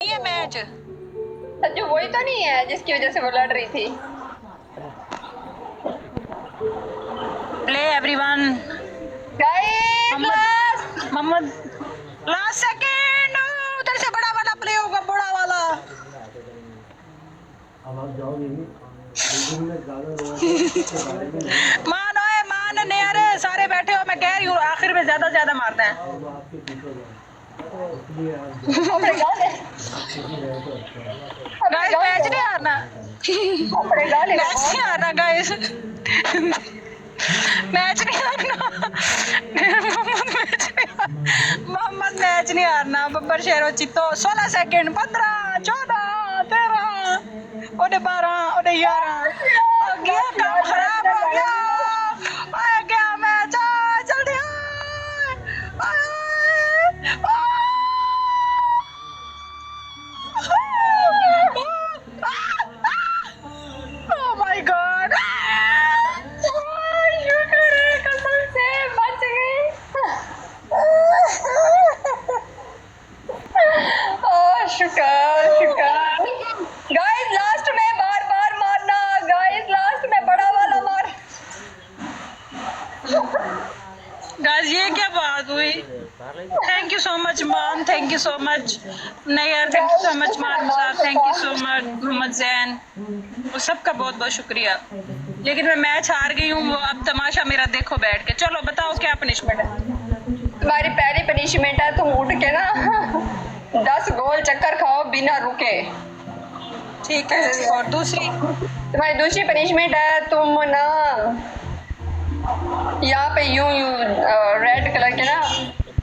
ये मैच सच्चू वही तो नहीं है जिसकी वजह से वो लड़ रही थी। Play everyone. Mohammad last second, उधर से बड़ा वाला प्ले होगा, बड़ा वाला। अब आप जाओगे मान ओए मान नहीं, अरे सारे बैठे हो, मैं कह रही हूँ आखिर में ज्यादा मारते हैं। गाइस मैच नहीं हारना, मैच नहीं हारना गाइस, मैच नहीं हारना। मोहम्मद मैच नहीं हारना। बब्बर शेरो चित्तो 16 सेकंड, 15, 14, 13, ओडे 12, ओडे 11। हो गया काम खराब, हो गया, आ गया मैच, जल्दी माय गॉड, कसम से बच गई। शुक्र शुक्र। गाइस लास्ट में बार मारना, गाइस लास्ट में बड़ा वाला मार। गाइस ये क्या बात हुई? Thank you so much Mann, thank you so much Nayyar, thank you so much Mann साहब, thank you so much Mohammad Jain, वो सबका बहुत बहुत शुक्रिया। लेकिन मैं मैच हार गई हूँ, वो अब तमाशा मेरा देखो बैठ के। चलो बताओ क्या पनिशमेंट है? तुम्हारी पहली पनिशमेंट है तुम उठ के ना 10 गोल चक्कर खाओ बिना रुके। ठीक है। और दूसरी? तुम्हारी दूसरी पनिशमेंट है तुम ना यहाँ पे यूं रेड कलर के ना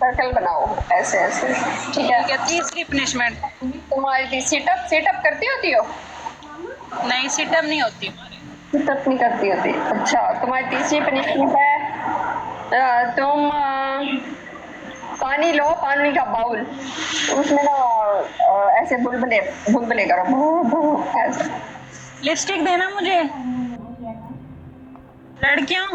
सर्कल बनाओ, ऐसे ऐसे। ठीक है। तीसरी पनिशमेंट? तुम्हारी सिटअप करती होती हो? नहीं सिटअप नहीं होती हमारी। सिटअप नहीं करती होती, अच्छा। तुम्हारी तीसरी पनिशमेंट है तुम पानी लो, पानी का बाउल, उसमें ना ऐसे बुलबुले करो ऐसे। लिपस्टिक देना मुझे। लड़कियों